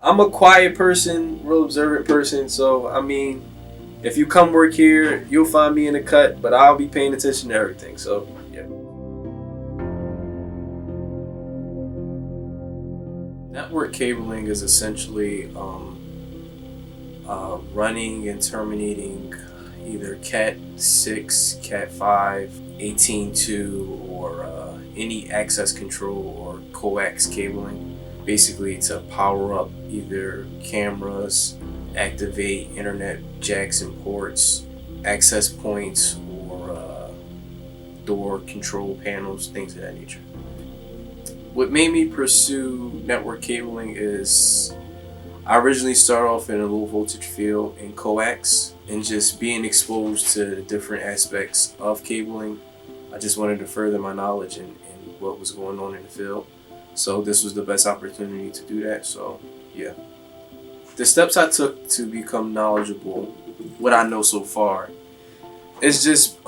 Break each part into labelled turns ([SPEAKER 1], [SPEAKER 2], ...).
[SPEAKER 1] I'm a quiet person, real observant person, so I mean, if you come work here, you'll find me in the cut, but I'll be paying attention to everything, so yeah. Network cabling is essentially running and terminating either Cat 6, Cat 5, 18.2, or any access control or coax cabling, basically to power up either cameras, activate internet jacks and ports, access points, or door control panels, things of that nature. What made me pursue network cabling is I originally started off in a low voltage field in coax, and just being exposed to the different aspects of cabling, I just wanted to further my knowledge in what was going on in the field. So this was the best opportunity to do that, so yeah. The steps I took to become knowledgeable, what I know so far, is just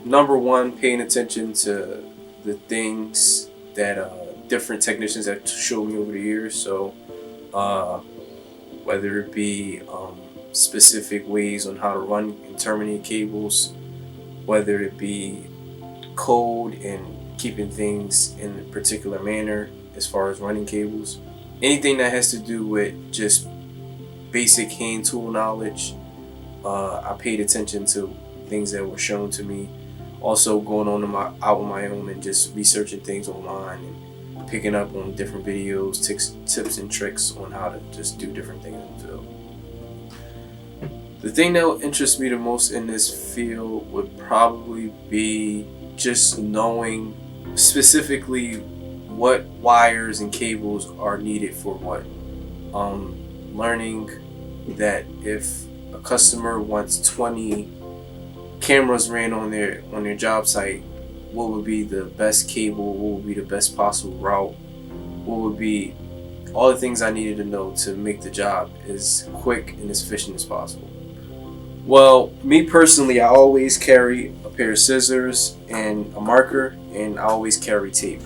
[SPEAKER 1] number one, paying attention to the things that different technicians have showed me over the years. So whether it be specific ways on how to run and terminate cables, whether it be code and keeping things in a particular manner as far as running cables, anything that has to do with just basic hand tool knowledge. I paid attention to things that were shown to me. Also going out on my own and just researching things online and picking up on different videos, tips and tricks on how to just do different things in the field. The thing that would interest me the most in this field would probably be just knowing specifically what wires and cables are needed for what. Learning that if a customer wants 20 cameras ran on their job site, what would be the best cable, what would be the best possible route, what would be all the things I needed to know to make the job as quick and as efficient as possible. Well, me personally, I always carry a pair of scissors and a marker, and I always carry tape.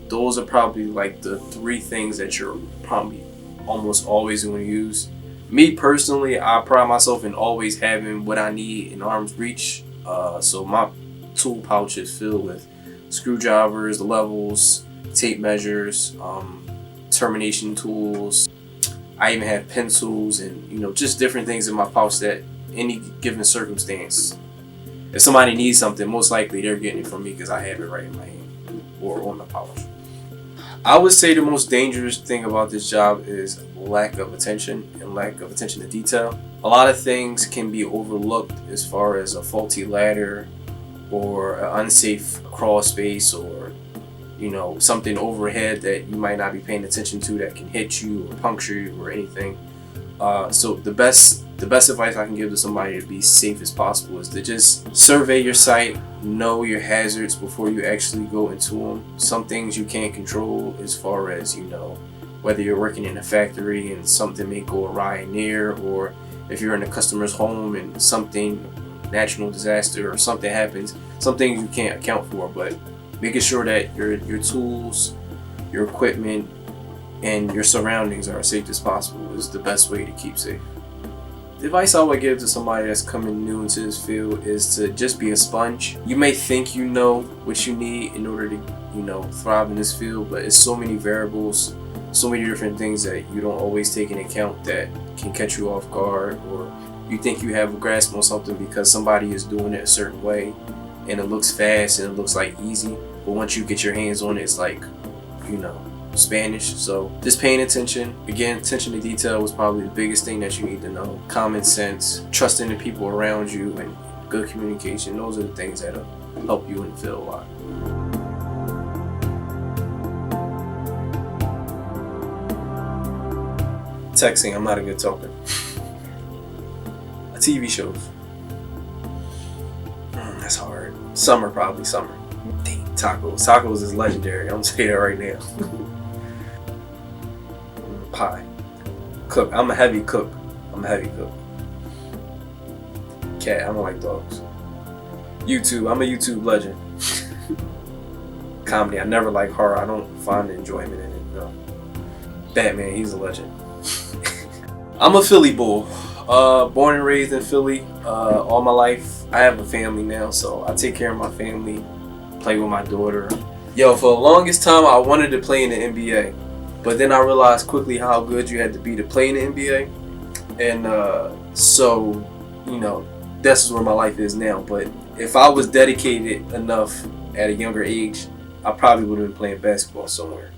[SPEAKER 1] Those are probably like the three things that you're probably almost always going to use. Me personally, I pride myself in always having what I need in arm's reach. So my tool pouch is filled with screwdrivers, levels, tape measures, termination tools. I even have pencils and just different things in my pouch that any given circumstance, if somebody needs something, most likely they're getting it from me because I have it right in my hand or on my pouch. I would say the most dangerous thing about this job is lack of attention and lack of attention to detail. A lot of things can be overlooked as far as a faulty ladder or an unsafe crawl space or something overhead that you might not be paying attention to that can hit you or puncture you or anything. So the best advice I can give to somebody to be safe as possible is to just survey your site, know your hazards before you actually go into them. Some things you can't control as far as, whether you're working in a factory and something may go awry in there, or if you're in a customer's home and something, natural disaster or something happens, some things you can't account for, but making sure that your tools, your equipment, and your surroundings are as safe as possible is the best way to keep safe. The advice I would give to somebody that's coming new into this field is to just be a sponge. You may think you know what you need in order to, thrive in this field, but it's so many variables, so many different things that you don't always take into account that can catch you off guard, or you think you have a grasp on something because somebody is doing it a certain way and it looks fast and it looks like easy, but once you get your hands on it, it's like, Spanish. So just paying attention. Again, attention to detail was probably the biggest thing that you need to know. Common sense, trusting the people around you, and good communication. Those are the things that'll help you in the field a lot. Texting, I'm not a good talker. TV shows. That's hard. Summer. Dang, tacos. Tacos is legendary. I'm gonna say that right now. Pie. Cook. I'm a heavy cook. Cat. I don't like dogs. YouTube. I'm a YouTube legend. Comedy. I never like horror. I don't find enjoyment in it. No. Batman. He's a legend. I'm a Philly bull. Born and raised in Philly all my life. I have a family now, so I take care of my family, play with my daughter. Yo, for the longest time, I wanted to play in the NBA, but then I realized quickly how good you had to be to play in the NBA, and so, you know, this is where my life is now. But if I was dedicated enough at a younger age, I probably would have been playing basketball somewhere.